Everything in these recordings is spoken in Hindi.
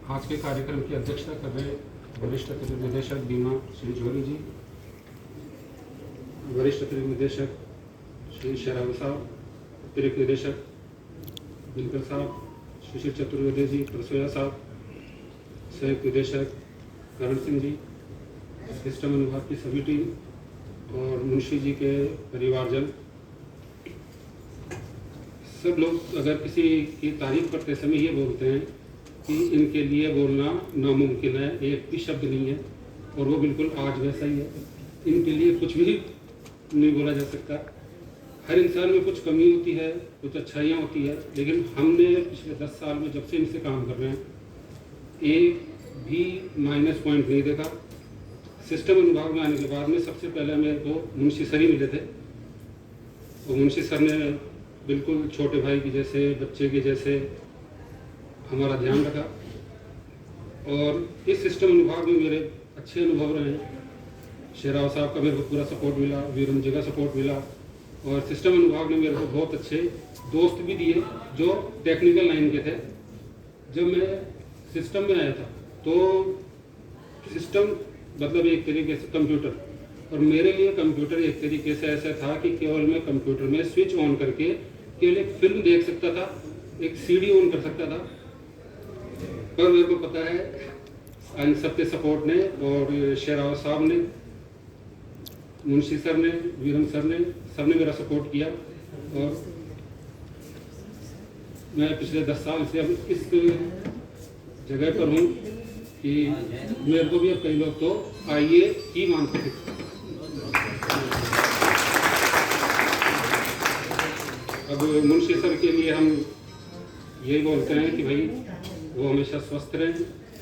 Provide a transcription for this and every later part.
आज के कार्यक्रम की अध्यक्षता कर रहे वरिष्ठ अतिरिक्त निदेशक बीमा श्री जोहरी जी, वरिष्ठ अतिरिक्त निदेशक श्री शेराव साहब, अतिरिक्त निदेशक दिनकर साहब, सुशील चतुर्वेदी जी, परसोया साहब, संयुक्त निदेशक करण सिंह जी, सिस्टम अनुभाग की सभी टीम और मुंशी जी के परिवारजन, सब लोग अगर किसी की तारीफ करते समय ये बोलते हैं कि इनके लिए बोलना नामुमकिन है, एक भी शब्द नहीं है, और वो बिल्कुल आज वैसा ही है। इनके लिए कुछ भी नहीं बोला जा सकता। हर इंसान में कुछ कमी होती है, कुछ अच्छाइयाँ होती है, लेकिन हमने पिछले 10 साल में जब से इनसे काम कर रहे हैं एक भी माइनस पॉइंट नहीं देखा। सिस्टम अनुभाग में आने के बाद में सबसे पहले मेरे को मुंशी सर ही मिले थे, और मुंशी सर ने बिल्कुल छोटे भाई की जैसे, बच्चे के जैसे हमारा ध्यान रखा, और इस सिस्टम अनुभाग में मेरे अच्छे अनुभव रहे हैं। शेराव साहब का मेरे को पूरा सपोर्ट मिला, वीरम जी का सपोर्ट मिला, और सिस्टम अनुभाग ने मेरे को बहुत अच्छे दोस्त भी दिए जो टेक्निकल लाइन के थे। जब मैं सिस्टम में आया था तो सिस्टम मतलब एक तरीके से कंप्यूटर, और मेरे लिए कंप्यूटर एक तरीके से ऐसा था कि केवल मैं कंप्यूटर में स्विच ऑन करके केवल एक फिल्म देख सकता था, एक सीडी ऑन कर सकता था। पर मेरे को पता है इन सबके सपोर्ट ने, और शेराव साहब ने, मुंशी सर ने, वीरम सर ने, सबने मेरा सपोर्ट किया, और मैं पिछले 10 साल से अब इस जगह पर हूँ कि मेरे को भी अब कई लोग तो आइए ही मानते थे। अब मुंशी सर के लिए हम यही बोलते हैं कि भाई वो हमेशा स्वस्थ रहें,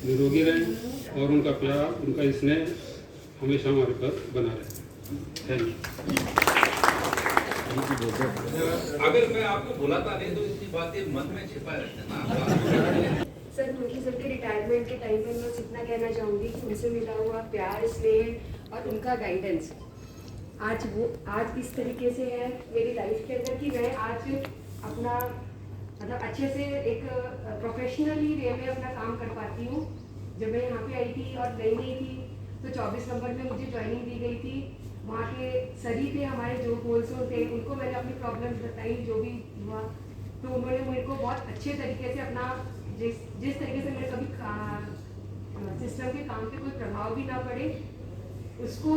निरोगी रहें, और उनका प्यार, उनका स्नेह हमेशा हमारे पर बना रहे। Thank you. अगर मैं आपको बुलाता नहीं तो इसी बातें मन में छिपा रहते ना। सर, मुंशी सर के रिटायरमेंट के टाइम पे मैं इतना कहना चाहूँगी कि उनसे मिला हुआ प्यार, स्नेह और उनका गाइडेंस आज इस तरीके से है मेरी लाइफ के अंदर कि मैं आज अपना मतलब अच्छे से एक प्रोफेशनली वे में अपना काम कर पाती हूँ। जब मैं यहाँ पे आई थी और नई थी तो 24 नंबर में मुझे ज्वाइनिंग दी गई थी। वहाँ के सभी थे हमारे जो गोल्सों थे, उनको मैंने अपनी प्रॉब्लम्स बताई जो भी हुआ, तो उन्होंने मेरे को बहुत अच्छे तरीके से अपना जिस तरीके से मेरे कभी सिस्टम के काम पे कोई प्रभाव भी ना पड़े उसको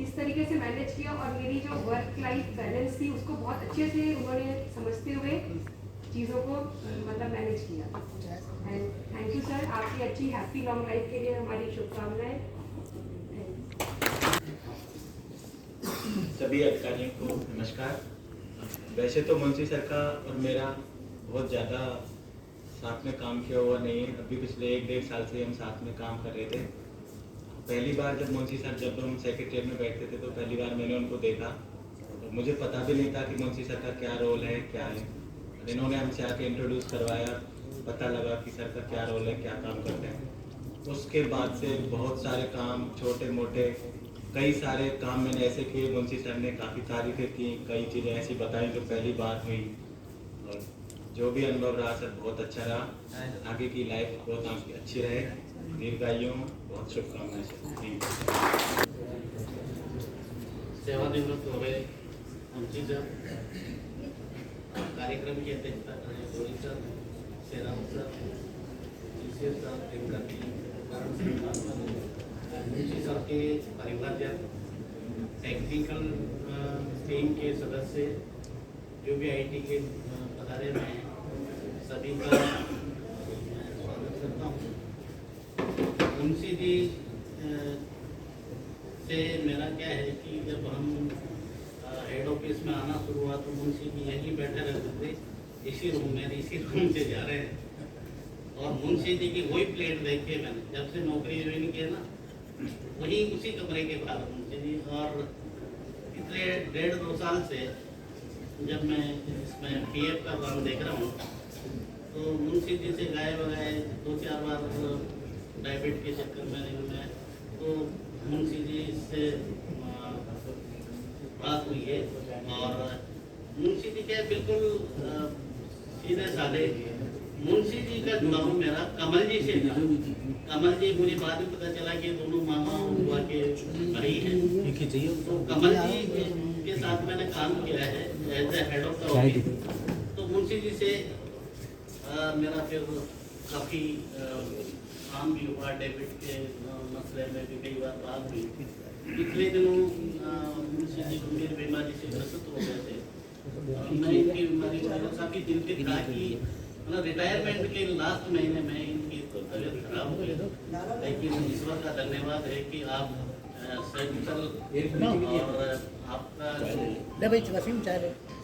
इस तरीके से मैनेज किया, और मेरी जो वर्क लाइफ बैलेंस थी उसको बहुत अच्छे से उन्होंने समझते हुए चीज़ों को मतलब मैनेज किया। एंड थैंक यू सर, आपकी अच्छी हैप्पी लॉन्ग लाइफ के लिए हमारी शुभकामनाएं। सभी अधिकारियों को नमस्कार। वैसे तो मुंशी सर का और मेरा बहुत ज़्यादा साथ में काम किया हुआ नहीं है। अभी पिछले 1-1.5 साल से हम साथ में काम कर रहे थे। पहली बार जब मुंशी सर, जब हम सेक्रेटरीट में बैठते थे तो पहली बार मैंने उनको देखा, तो मुझे पता भी नहीं था कि मुंशी सर का क्या रोल है, क्या है। इन्होंने हमसे आके इंट्रोड्यूस करवाया, पता लगा कि सर का क्या रोल है, क्या काम करते हैं। उसके बाद से बहुत सारे काम, छोटे मोटे कई सारे काम मैंने ऐसे किए। मुंशी सर ने काफ़ी तारीफें की, कई चीज़ें ऐसी बताई जो पहली बार हुई, और जो भी अनुभव रहा सर बहुत अच्छा रहा। आगे की लाइफ बहुत आपकी अच्छी रहे, दीर्घायु, बहुत शुभकामनाएं सर। सेवानिवृत्त हो गए मुंशी सर, कार्यक्रम की अध्यक्षता करें जोहरी सर, शेराव सर, मुंशी सर के परिवारजन, टेक्निकल टीम के सदस्य, जो भी आईटी के पधारे हैं, सभी का स्वागत करता हूँ। मुंशी जी से मेरा क्या है कि जब हम हेड ऑफिस में आना शुरू हुआ तो मुंशी जी यहीं बैठे रहते थे, इसी रूम में, इसी रूम से जा रहे हैं। और मुंशी जी की वही प्लेट देख के मैंने जब से नौकरी ज्वाइन किया ना, वही उसी कमरे के बाहर मुंशी जी। और पिछले 1.5-2 साल से जब मैं इसमें पीएफ का काम देख रहा हूँ तो मुंशी जी से गाए बगाए 2-4 बार डायबिट के चक्कर में तो मुंशी जी से बात हुई है। और मुंशी जी क्या बिल्कुल सीधे साधे, मुंशी जी का जुड़ाव मेरा कमल जी से था। कमल जी मुझे बाद में पता चला कि दोनों मामा बुआ के भाई हैं। तो कमल जी के साथ मैंने काम किया है as a head of the office. तो मुंशी जी से मेरा फिर काफ़ी काम भी हुआ, डेबिट के मसले में भी कई बार बात हुई। पिछले दिनों मुंशी जी गंभीर बीमारी से ग्रसित हो गए थे। मैं इनकी बीमारी को लेकर काफ़ी चिंतित था कि मतलब रिटायरमेंट के लास्ट महीने में इनकी तबीयत खराब हो गई। लेकिन ईश्वर का धन्यवाद है कि आप सही और आपका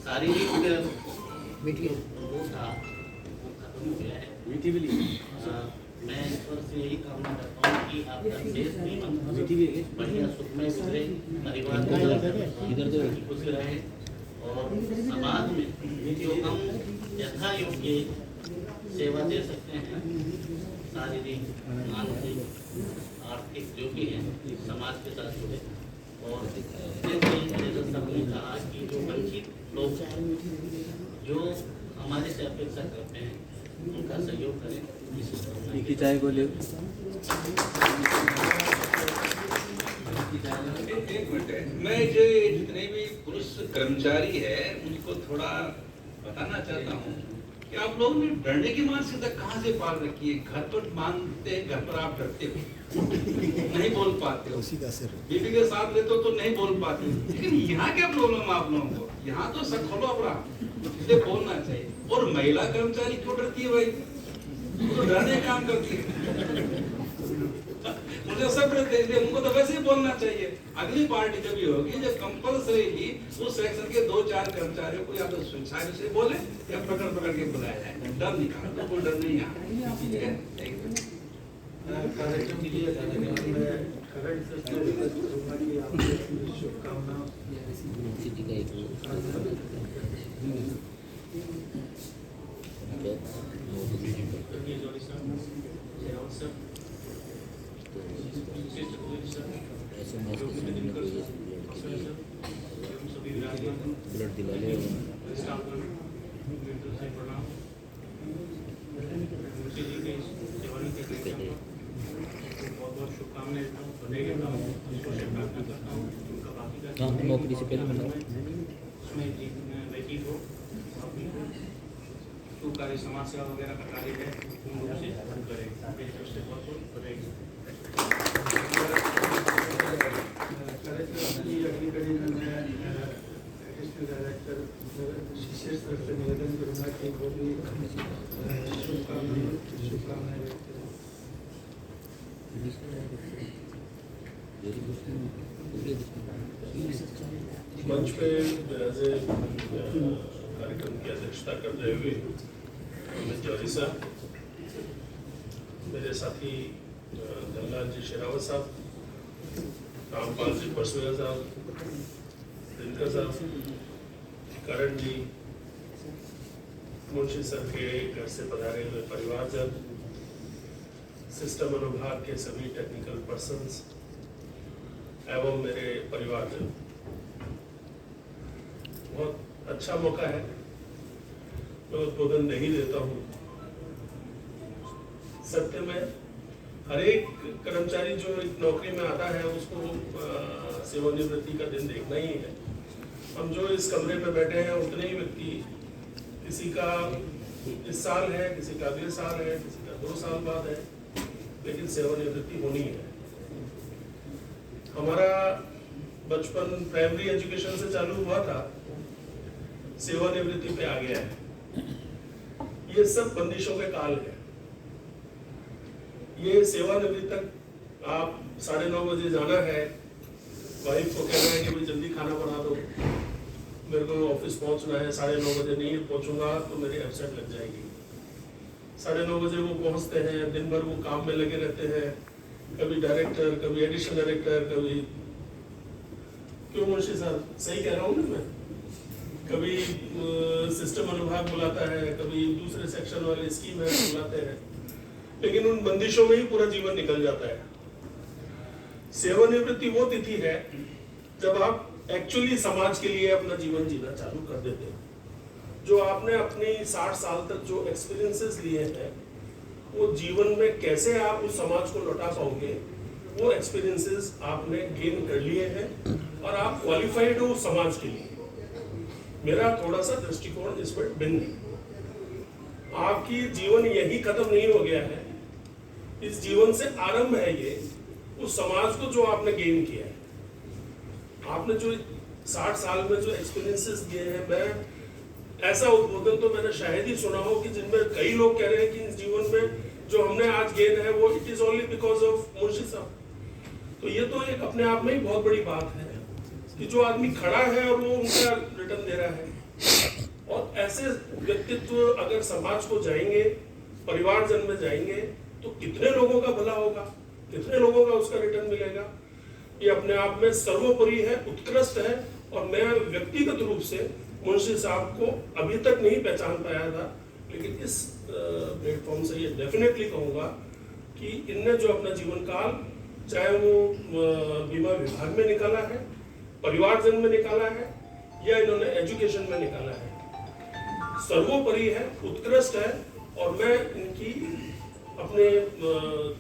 शारीरिक वो था वो खत्म हो गया है। मैं ईश्वर से यही कामना करता हूँ कि आपका देश भी बढ़िया सुखमय गुजरे, परिवार खुश रहे और समाज में जो हम यथा योग्य सेवा दे सकते हैं, शारीरिक, मानसिक, आर्थिक जो भी है समाज के साथ जुड़े। और जैसे सबने कहा कि जो वंचित लोग जो हमारे से अपेक्षा करते हैं उनका सहयोग करें। चाय को ले एक मिनट, मैं जो जितने भी पुरुष कर्मचारी है उनको थोड़ा बताना चाहता हूँ कि आप लोगों ने डरने की मानसिकता कहाँ से पाल रखी है। घर पर मानते हैं, घर पर आप डरते हो, नहीं बोल पाते हो, बीवी के साथ लेते हो तो नहीं बोल पाते। लेकिन यहाँ क्या प्रॉब्लम आप लोगों को? यहाँ तो सब खोलो अपना, इसलिए बोलना चाहिए। और महिला कर्मचारी क्यों डरती है भाई? वो तो डरने का काम करती है। मुझे सब डरते हैं, उनको तो वैसे ही बोलना चाहिए। अगली पार्टी जब भी होगी, जब कंपल्सरीली उस सेक्शन के 2-4 कर्मचारियों को या तो स्वेच्छा से बोले या पकड़ के बुलाया जाए। डर निकाल दो, कोई डर नहीं है। ठीक है, कार्यक्रम के लिए करंट शुभकामना। ब्लड दिला ले नौकरी से पहले जो कार्य समाज सेवा वगैरह का कार्य है पूर्ण रूप से करें। उससे बहुत बधाई। कार्यक्रम की अगली कड़ी में मैं एडिशनल डायरेक्टर विशेष रूप से निवेदन करूँगा कि वो भी शुभकामनाएं व्यक्त करें। मंच पे कार्यक्रम की अध्यक्षता करते हुए अमित जौहरी साहब, मेरे साथी धनलाल जी शेरावत साहब, रामपाल जी परसुआ साहब, दिनकर साहब, करण जी, मुंशी सर के घर से पधारे हुए परिवारजन, सिस्टम अनुभाग के सभी टेक्निकल पर्सन्स एवं मेरे परिवारजन, बहुत अच्छा मौका है। मैं उद्बोधन नहीं देता हूँ। सत्य में हर एक कर्मचारी जो एक नौकरी में आता है उसको सेवानिवृत्ति का दिन देखना ही है। हम जो इस कमरे में बैठे हैं उतने ही व्यक्ति, किसी का इस साल है, किसी का अगले साल है, किसी का 2 साल बाद है, लेकिन सेवानिवृत्ति होनी है। हमारा बचपन प्राइमरी एजुकेशन से चालू हुआ था, सेवानिवृत्ति पे आ गया है। ये सब बंदिशों के काल है। ये सेवानिवृत्ति तक आप 9:30 बजे जाना है, वाइफ को कहना है कि भाई जल्दी खाना बना दो, मेरे को ऑफिस पहुंचना है, 9:30 बजे नहीं पहुंचूंगा तो मेरी एब्सेंट लग जाएगी। 9:30 बजे वो पहुंचते हैं, दिन भर वो काम में लगे रहते हैं, कभी डायरेक्टर, कभी एडिशनल डायरेक्टर, कभी क्यों मुंशी साहब सही कह रहा हूँ ना मैं, कभी सिस्टम अनुभाग बुलाता है, कभी दूसरे सेक्शन वाले स्कीम है बुलाते हैं, लेकिन उन बंदिशों में ही पूरा जीवन निकल जाता है। सेवानिवृत्ति वो तिथि है जब आप एक्चुअली समाज के लिए अपना जीवन जीना चालू कर देते हैं। जो आपने अपनी 60 साल तक जो एक्सपीरियंसेस लिए हैं वो जीवन में कैसे आप उस समाज को लौटा पाओगे, वो एक्सपीरियंसेस आपने गेन कर लिए हैं और आप क्वालिफाइड हो उस समाज के लिए। मेरा थोड़ा सा दृष्टिकोण इस पर भिन्न है। आपकी जीवन यही खत्म नहीं हो गया है, इस जीवन से आरंभ है ये उस समाज को जो आपने गेन किया है। आपने जो 60 साल में जो एक्सपीरियंसेस दिए हैं, मैं ऐसा उद्बोधन तो मैंने शायद ही सुना हो कि जिनमें कई लोग कह रहे हैं कि इस जीवन में जो हमने आज गेन है वो it is only because of Munshi साहब। तो ये तो एक अपने आप में ही बहुत बड़ी बात है कि जो आदमी खड़ा है और वो उनका रिटर्न दे रहा है। और ऐसे व्यक्तित्व अगर समाज को जाएंगे, परिवारजन में जाएंगे, तो कितने लोगों का भला होगा, कितने लोगों का उसका रिटर्न मिलेगा। ये अपने आप में सर्वोपरि है, उत्कृष्ट है। और मैं व्यक्तिगत रूप से मुंशी साहब को अभी तक नहीं पहचान पाया था, लेकिन इस प्लेटफॉर्म से ये डेफिनेटली कहूँगा कि इनने जो अपना जीवन काल, चाहे वो बीमा विभाग में निकाला है, परिवारजन में निकाला है, या इन्होंने एजुकेशन में निकाला है, सर्वोपरि है, उत्कृष्ट है। और मैं इनकी अपने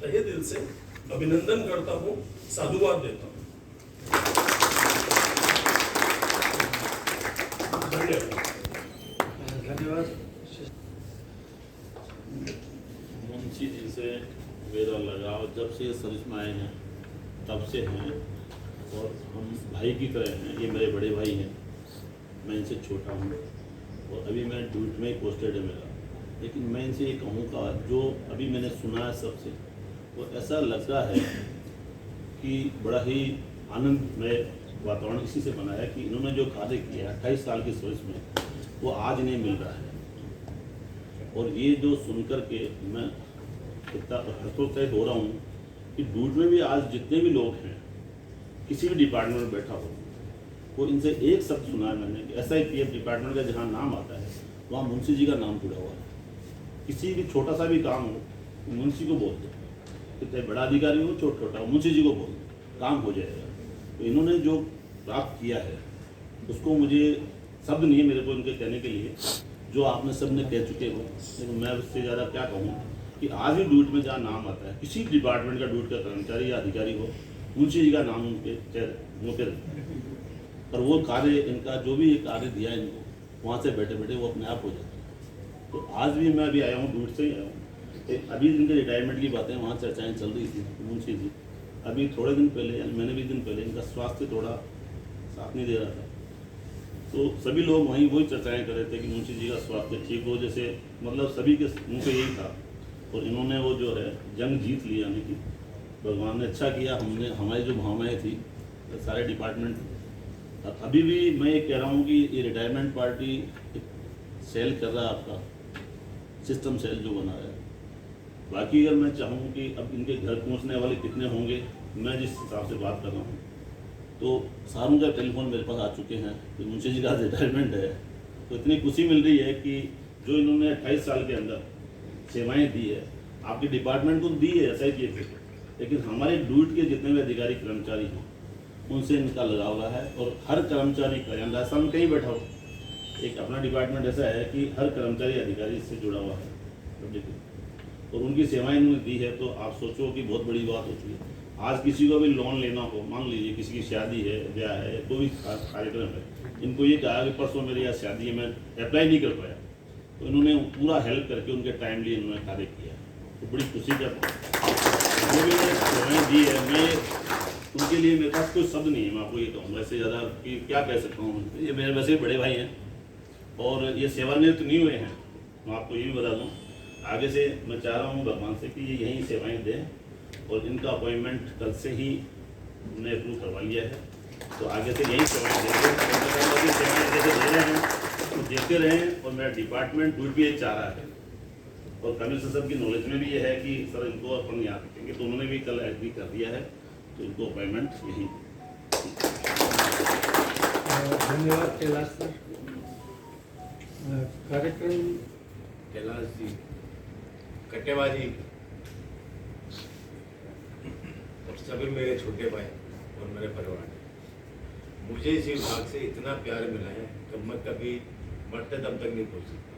तहे दिल से अभिनंदन करता हूँ, साधुवाद देता हूँ। धन्यवाद। मुंशी जी से मेरा लगाव जब से सर्विस में आए हैं तब से हैं, और हम भाई की तरह हैं। ये मेरे बड़े भाई हैं, मैं इनसे छोटा हूँ, और अभी मैं ड्यूटी में ही पोस्टेड है मेरा। लेकिन मैं इनसे ये कहूँगा, जो अभी मैंने सुना है सबसे, वो ऐसा लगता है कि बड़ा ही आनंदमय वातावरण इसी से बना है कि इन्होंने जो कार्य किया 28 साल की सर्विस में, वो आज नहीं मिल रहा है। और ये जो सुनकर के मैं इतना हतोत्साहित हो रहा हूँ कि ड्यूटी में भी आज जितने भी लोग हैं, किसी भी डिपार्टमेंट में बैठा हो, वो इनसे एक शब्द सुना है मैंने कि SIPF डिपार्टमेंट का जहाँ नाम आता है वहाँ मुंशी जी का नाम जुड़ा हुआ है। किसी भी छोटा सा भी काम हो, मुंशी को बोल दो, कितने बड़ा अधिकारी हो, छोटा हो, मुंशी जी को बोल दो, काम हो जाएगा। तो इन्होंने जो प्राप्त किया है उसको मुझे शब्द नहीं है मेरे को इनके कहने के लिए, जो आपने सब ने कह चुके हो। लेकिन मैं उससे ज़्यादा क्या कहूँ कि आज भी ड्यूटी में जहाँ नाम आता है, किसी डिपार्टमेंट का ड्यूटी का कर्मचारी या अधिकारी हो, मुंशी जी का नाम उनके मुँह पे रहता है। और वो कार्य इनका जो भी कार्य दिया है इनको, वहाँ से बैठे बैठे वो अपने आप हो जाता है। तो आज भी मैं अभी आया हूँ, ड्यूटी से ही आया हूँ। अभी इनके रिटायरमेंट की बातें वहाँ चर्चाएँ चल रही थी मुंशी जी। अभी थोड़े दिन पहले, यानी मैंने भी दिन पहले, इनका स्वास्थ्य थोड़ा साथ नहीं दे रहा था, तो सभी लोग वहीं वही चर्चाएँ कर रहे थे कि मुंशी जी का स्वास्थ्य ठीक हो, जैसे मतलब सभी के मुँह पे यही था। और इन्होंने वो जो है जंग जीत ली, यानी कि भगवान ने अच्छा किया। हमने हमारी जो भावनाएँ थी सारे डिपार्टमेंट, अभी भी मैं ये कह रहा हूँ कि ये रिटायरमेंट पार्टी सेल कर रहा है, आपका सिस्टम सेल जो बना है। बाकी अगर मैं चाहूँ कि अब इनके घर पहुँचने वाले कितने होंगे, मैं जिस हिसाब से बात कर रहा हूँ, तो सारों का टेलीफोन मेरे पास आ चुके हैं कि मुंशी जी का रिटायरमेंट है। तो इतनी खुशी मिल रही है कि जो इन्होंने 28 साल के अंदर सेवाएं दी है, आपके डिपार्टमेंट को दी है SIPF को, लेकिन हमारे ड्यूटी के जितने भी अधिकारी कर्मचारी हैं उनसे इनका लगाव रहा है। और हर कर्मचारी का, यानी राजस्थान में कहीं बैठा हो, एक अपना डिपार्टमेंट ऐसा है कि हर कर्मचारी अधिकारी इससे जुड़ा हुआ है और उनकी सेवाएं इन्होंने दी है। तो आप सोचो कि बहुत बड़ी बात होती है। आज किसी को भी लोन लेना हो, मान लीजिए किसी की शादी है, ब्याह है, कोई भी कार्यक्रम है, इनको ये कहा कि परसों मेरी यहाँ शादी है, मैं अप्लाई नहीं कर पाया, तो इन्होंने पूरा हेल्प करके उनके टाइमली इन्होंने कार्य किया। तो बड़ी खुशी का जो भी सेवाएँ दी है, मैं उनके लिए मेरे पास कोई शब्द नहीं है। मैं आपको ये कहूँगा, इससे ज़्यादा कि क्या कह सकता हूँ। ये मेरे वैसे बड़े भाई हैं और ये सेवानिवृत्त नहीं हुए हैं। मैं आपको ये भी बता दूँ, आगे से मैं चाह रहा हूँ भगवान से कि ये यहीं सेवाएं दें, और इनका अपॉइंटमेंट कल से ही हमने अप्रूव करवा लिया है। तो आगे से यही सेवाएं देंगे, सेवाएं जैसे दे रहे हैं तो देते रहें। और मेरा डिपार्टमेंट ड्यूटी भी यही चाह रहा है, और कमिश्नर साहब की नॉलेज में भी ये है कि सर इनको अपन याद रखेंगे, तो उन्होंने भी कल एग्री कर दिया है, तो इनको अपॉइंटमेंट यही। धन्यवाद कैलाश सर। कार्यक्रम कैलाश जी, कटेवा जी और सभी मेरे छोटे भाई और मेरे परिवार, मुझे इस विभाग से इतना प्यार मिला है कि मैं कभी मरते दम तक नहीं भूल सकता।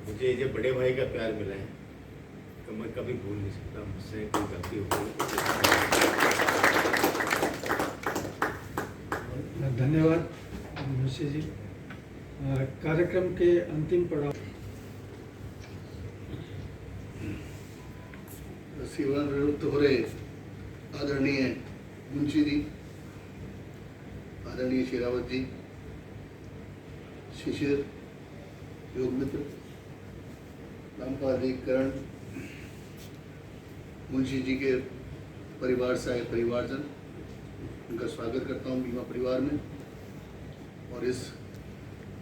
मुझे ये बड़े भाई का प्यार मिला है तो मैं कभी भूल नहीं सकता। मुझसे कोई गलती हो गई। धन्यवाद मुंशी जी। कार्यक्रम के अंतिम पड़ाव सेवानिवृत्त हो रहे आदरणीय मुंशी जी, आदरणीय शेरावत जी, शिशिर, योग मित्र, नामपाधिकरण, मुंशी जी के परिवार से आए परिवारजन, उनका स्वागत करता हूँ बीमा परिवार में। और इस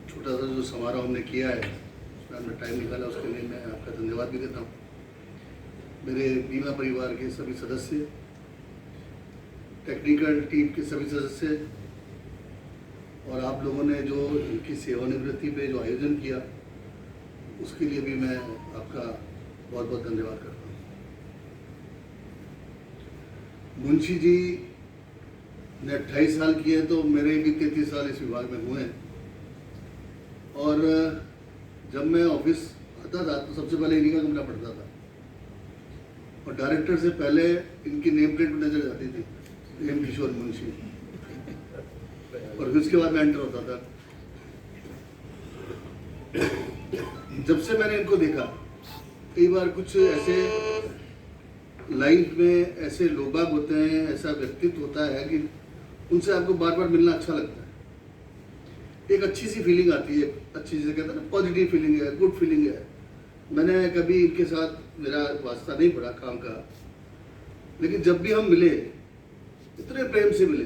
छोटा सा जो समारोह हमने किया है उसमें हमने टाइम निकाला, उसके लिए मैं आपका धन्यवाद भी देता हूँ। मेरे बीमा परिवार के सभी सदस्य, टेक्निकल टीम के सभी सदस्य और आप लोगों ने जो इनकी सेवानिवृत्ति पे जो आयोजन किया उसके लिए भी मैं आपका बहुत बहुत धन्यवाद करता हूँ। मुंशी जी ने 28 साल किए तो मेरे भी 33 साल इस विभाग में हुए हैं। और जब मैं ऑफिस आता था तो सबसे पहले इन्हीं का कमरा पड़ता था और डायरेक्टर से पहले इनकी नेम प्लेट नजर जाती थी, एम किशोर मुंशी, और फिर उसके बाद मैं एंटर होता था। जब से मैंने इनको देखा, कई बार कुछ ऐसे लाइफ में ऐसे लोग बाग होते हैं, ऐसा व्यक्तित्व होता है कि उनसे आपको बार बार मिलना अच्छा लगता है। एक अच्छी सी फीलिंग आती है, अच्छी से कहते हैं ना, पॉजिटिव फीलिंग है, गुड फीलिंग है। मैंने कभी इनके साथ मेरा वास्ता नहीं पड़ा काम का, लेकिन जब भी हम मिले इतने प्रेम से मिले,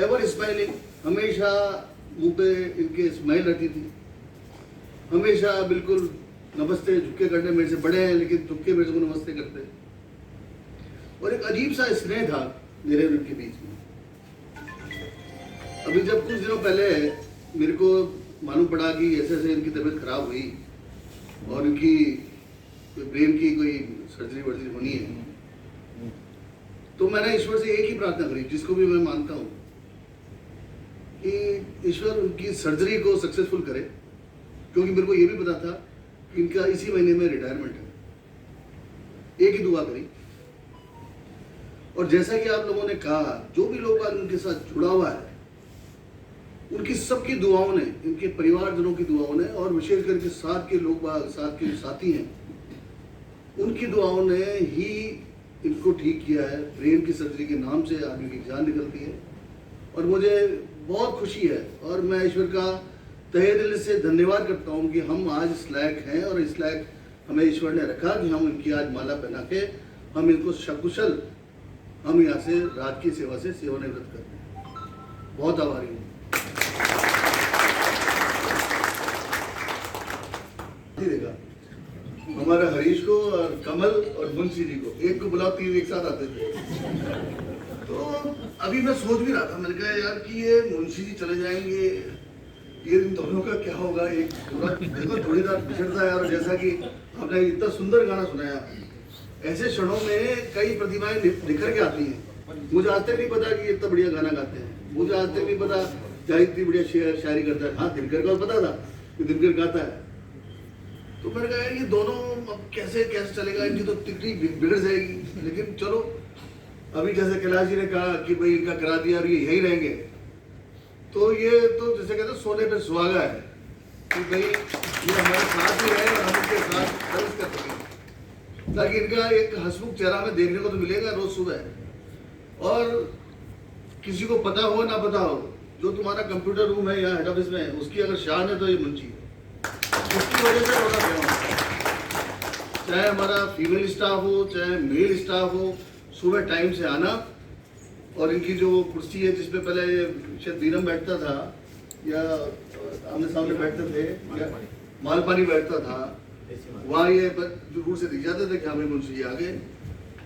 एवर स्माइलिंग, हमेशा मुंह पे इनके स्माइल रहती थी, हमेशा बिल्कुल नमस्ते झुके करने, मेरे से बड़े हैं लेकिन झुके मेरे को नमस्ते करते, और एक अजीब सा स्नेह था मेरे और इनके बीच में। अभी जब कुछ दिनों पहले मेरे को मालूम पड़ा कि ऐसे ऐसे इनकी तबीयत खराब हुई और इनकी ब्रेन की कोई सर्जरी वर्जरी होनी है, तो मैंने ईश्वर से एक ही प्रार्थना करी, जिसको भी मैं मानता हूँ कि ईश्वर उनकी सर्जरी को सक्सेसफुल करे, क्योंकि मेरे को ये भी पता था कि इनका इसी महीने में रिटायरमेंट है। एक ही दुआ करी। और जैसा कि आप लोगों ने कहा, जो भी लोग उनके साथ जुड़ा हुआ है, उनकी सबकी दुआओं ने, इनके परिवारजनों की दुआओं ने, और विशेष करके साथ के लोग, साथ के साथी हैं, उनकी दुआओं ने ही इनको ठीक किया है। ब्रेन की सर्जरी के नाम से आदमी की जान निकलती है, और मुझे बहुत खुशी है और मैं ईश्वर का तहे दिल से धन्यवाद करता हूँ कि हम आज इस लायक हैं, और इस लायक हमें ईश्वर ने रखा कि हम इनकी आज माला पहना के हम इनको सकुशल हम यहाँ से राजकीय सेवा से सेवानिवृत्त करते हैं। बहुत आभारी हूँ। देखा हमारे हरीश को और कमल और मुंशी जी को, एक को बुलाओ, 3 एक साथ आते थे। तो अभी मैं सोच भी रहा था, मैंने कहा यार कि ये मुंशी जी चले जाएंगे, ये इन दोनों का क्या होगा। एक पूरा देखो जोड़ीदार बिछड़ता है, और जैसा कि आपने इतना सुंदर गाना सुनाया, ऐसे क्षणों में कई प्रतिभाएं निखर के आती हैं। मुझे आज तक नहीं पता कि इतना बढ़िया गाना गाते हैं, मुझे आज तक नहीं पता क्या इतनी बढ़िया शायरी करता है। हाँ, दिनकर का पता था कि दिनकर गाता है। तो मैंने कहा ये दोनों अब कैसे चलेगा, इनकी तो तिकड़ी बिगड़ जाएगी। लेकिन चलो, अभी जैसे कैलाश जी ने कहा कि भाई इनका करा दिया और ये यही रहेंगे, तो ये तो जैसे कहते हैं सोने पे सुहागा है कि भाई ये हमारे साथ ही रहे और हम उनके साथ सर्विस कर सकें, ताकि इनका एक हंसमुख चेहरा में देखने को तो मिलेगा रोज सुबह। और किसी को पता हो ना पता हो, जो तुम्हारा कंप्यूटर रूम है या हेड ऑफिस में, उसकी अगर शान है तो ये मुंशी है। उसकी वजह से होना क्या, चाहे हमारा फीमेल स्टाफ हो चाहे मेल स्टाफ हो, सुबह टाइम से आना, और इनकी जो कुर्सी है जिसमें पहले शायद बीरम बैठता था या आमने सामने बैठते थे या मालपानी बैठता था, वहाँ ये दूर से दिख जाते थे कि हमें मुंशी जी आ गए।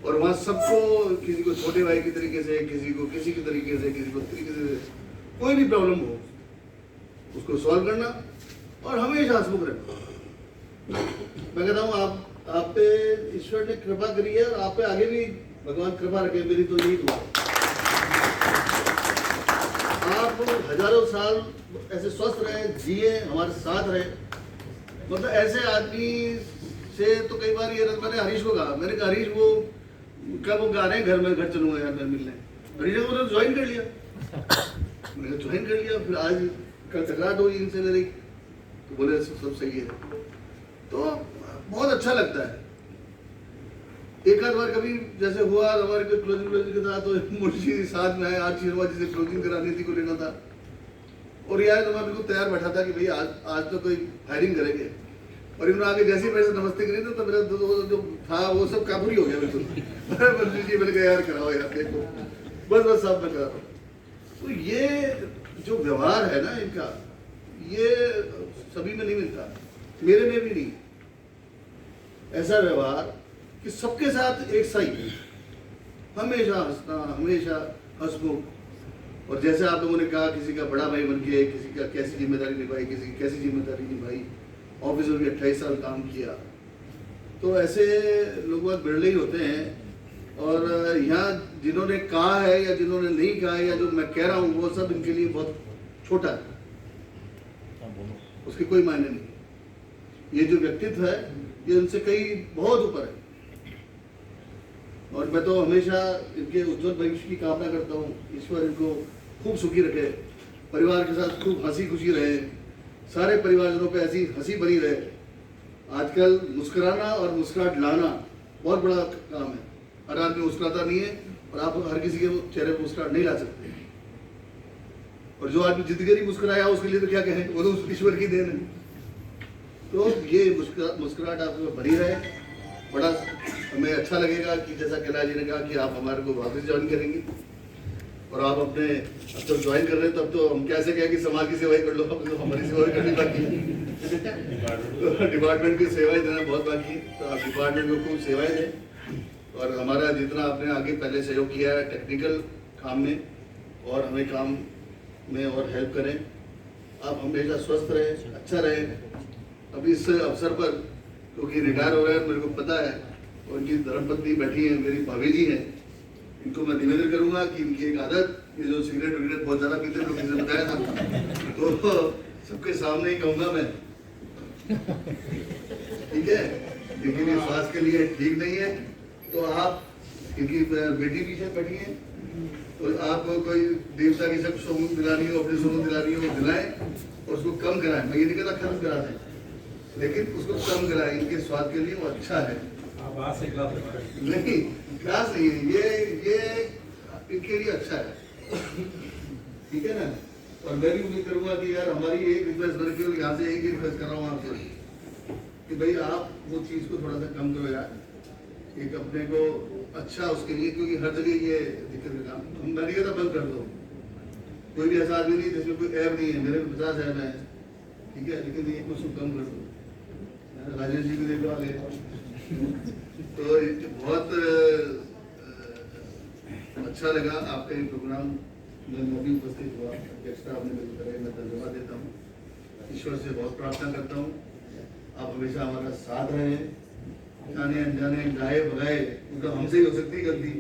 और वहाँ सबको, किसी को छोटे भाई की तरीके से, किसी को किसी की तरीके से, किसी को तरीके से, कोई भी प्रॉब्लम हो उसको सॉल्व करना और हमेशा हंसमुख रहना। मैं कहता हूँ आप पे ईश्वर ने कृपा करी है, और आप पे आगे भी भगवान कृपा रखे, मेरी तो यही दुआ है। आप आप हजारों साल ऐसे स्वस्थ रहे, जिए, हमारे साथ रहे। मतलब ऐसे आदमी से तो कई बार ये मैंने हरीश को कहा, मैंने कहा हरीश वो कब वो गा रहे हैं घर में, घर चलूंगा यार मैं मिलने। हरीश ने उन्होंने ज्वाइन कर लिया, मैंने ज्वाइन कर लिया। फिर आज कल टकराट हुई इनसे मेरी, तो बोले सब सही है। तो बहुत अच्छा लगता है। एक आध बार कभी जैसे हुआ हमारे कोई क्लोजिंग के साथ, तो मुंशी साथ में आए, आज शर्मा जी से क्लोजिंग करानी थी, को लेना था। और यार तो मैं बिल्कुल तैयार बैठा था कि भाई आज तो कोई फायरिंग करेंगे। और इन्होंने आगे जैसे ही मेरे से नमस्ते करी तो मेरा जो था वो सब काबूरी हो गया बिल्कुल। मुंशी जी मैंने कहा यार कराओ यार, देखो बस साहब मैं करा रहा हूँ। तो ये जो व्यवहार है ना इनका, ये सभी में नहीं मिलता, मेरे में भी नहीं। ऐसा व्यवहार कि सबके साथ एक सा ही, हमेशा हंसना, हमेशा हंसमुख। और जैसे आप लोगों ने कहा किसी का बड़ा भाई बन के किसी का कैसी जिम्मेदारी निभाई, किसी की कैसी जिम्मेदारी निभाई, ऑफिस में भी 28 साल काम किया, तो ऐसे लोग बहुत बिरले ही होते हैं। और यहाँ जिन्होंने कहा है या जिन्होंने नहीं कहा है या जो मैं कह रहा हूँ वो सब इनके लिए बहुत छोटा है, उसके कोई मायने नहीं। ये जो व्यक्तित्व है ये उनसे कई बहुत ऊपर है। और मैं तो हमेशा इनके उज्जवल भविष्य की कामना करता हूँ। ईश्वर इनको खूब सुखी रखे, परिवार के साथ खूब हंसी खुशी रहे, सारे परिवारजनों पे ऐसी हंसी बनी रहे। आजकल मुस्कुराना और मुस्कुराहट लाना बहुत बड़ा काम है। हर आदमी मुस्कुराता नहीं है और आप हर किसी के चेहरे पर मुस्कुराहट नहीं ला सकते। और जो आदमी जिंदगी मुस्कुराया उसके लिए तो क्या कहें, वो तो ईश्वर की देन है। तो ये मुस्कुराहट आपको भरी रहे। बड़ा हमें अच्छा लगेगा कि जैसा कैलाश जी ने कहा कि आप हमारे को वापस ज्वाइन करेंगे। और आप अपने अब जब ज्वाइन कर रहे हैं तब तो हम कैसे कहें कि समाज की सेवाई कर लो, अब तो हमारी सेवा करनी बाकी है। डिपार्टमेंट की सेवाएं देना बहुत बाकी है, तो आप डिपार्टमेंट को खूब सेवाएं दें। और हमारा जितना आपने आगे पहले सहयोग किया है टेक्निकल काम में, और हमें काम में और हेल्प करें। आप हमेशा स्वस्थ रहें, अच्छा रहें। अभी इस अवसर पर क्योंकि रिटायर हो रहे हैं, मेरे को पता है, और इनकी धर्मपत्नी बैठी है, मेरी भाभी जी हैं, इनको मैं निवेदन करूंगा कि इनकी एक आदत, ये जो सिगरेट विगरेट बहुत ज़्यादा पीते हैं, किसी ने बताया था, तो सबके सामने ही कहूँगा मैं, ठीक है, लेकिन ये स्वास्थ्य के लिए ठीक नहीं है। तो आप, इनकी बेटी पीछे बैठी है, तो आप कोई देवता की सब सोमन दिलानी हो, अपनी सोमन दिलानी हो, दिलाएं और उसको कम कराएं। मैं ये नहीं कहता खत्म करा दें, लेकिन उसको कम कराएं, इनके स्वास्थ्य के लिए वो अच्छा है। नहीं, क्लास नहीं है, ये इनके लिए अच्छा है, ठीक है ना। और मैं भी उम्मीद करूंगा कि यार हमारी एक रिक्वेस्ट बन के यहाँ से एक ही रिक्वेस्ट कर रहा हूँ आपसे कि भाई आप वो चीज़ को थोड़ा सा कम करो यार, एक अपने को अच्छा उसके लिए, क्योंकि हर जगह ये दिक्कत का काम। हम मैं नहीं कहता बंद कर दो, कोई भी ऐसा आदमी नहीं जिसमें कोई ऐप नहीं है, मेरे भी 50 ऐप है, ठीक है, लेकिन ये कुछ कम कर दो। राजेश जी भी देखो आगे, तो बहुत अच्छा लगा आपका ये प्रोग्राम में मैं भी उपस्थित हुआ। अध्यक्षता आपने मेरी तरह, मैं धन्यवाद देता हूँ। ईश्वर से बहुत प्रार्थना करता हूँ आप हमेशा हमारा साथ रहें, जाने अनजाने गाए बगाए तो हमसे ही हो सकती गलती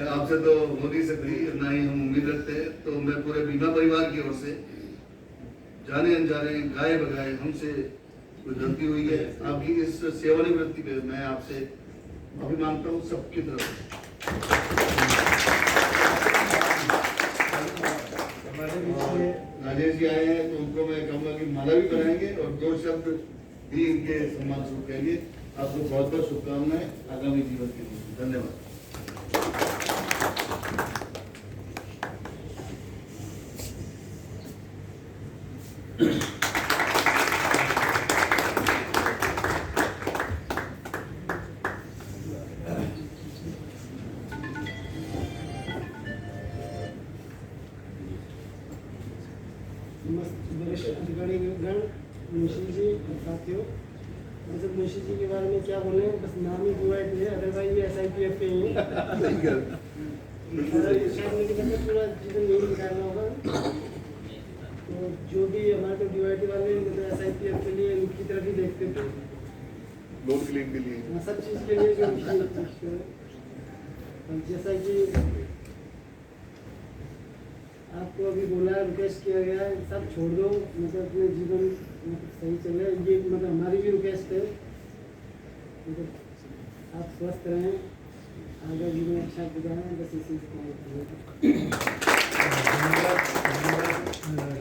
आपसे तो हो नहीं सकती, ना ही हम उम्मीद रखते हैं। तो मैं पूरे बीमा परिवार की ओर से जाने अनजाने गाए बगाए हमसे कोई गलती हुई है, आपकी इस सेवानिवृत्ति पे मैं आपसे माफी मांगता हूँ सबकी तरफ से। राजेश जी आए हैं तो उनको मैं कहूँगा कि माला भी बनाएंगे और 2 शब्द भी इनके सम्मान स्वरूप कहेंगे। आपको बहुत बहुत शुभकामनाएं आगामी जीवन के लिए। धन्यवाद। वरिष्ठ अधिकारीगण, मुंशी जी, साथियों, मतलब मुंशी जी के बारे में क्या बोले, बस नाम ही डीवाईटी है, अदरवाइज ये SIPF के ही हैं। पूरा जीवन यही निकालना होगा। तो जो भी हमारे को डीवाईटी वाले मतलब SIPF के लिए उनकी तरफ ही देखते थे, लोन क्लेम के लिए, सब चीज़ के लिए जो जैसा कि आपको अभी बोला है, रिक्वेस्ट किया गया है, सब छोड़ दो, मतलब अपने जीवन मतलब सही चले, ये मतलब हमारी भी रिक्वेस्ट है, मतलब आप स्वस्थ रहें, आगे जीवन अच्छा गुजारें, बस इसी को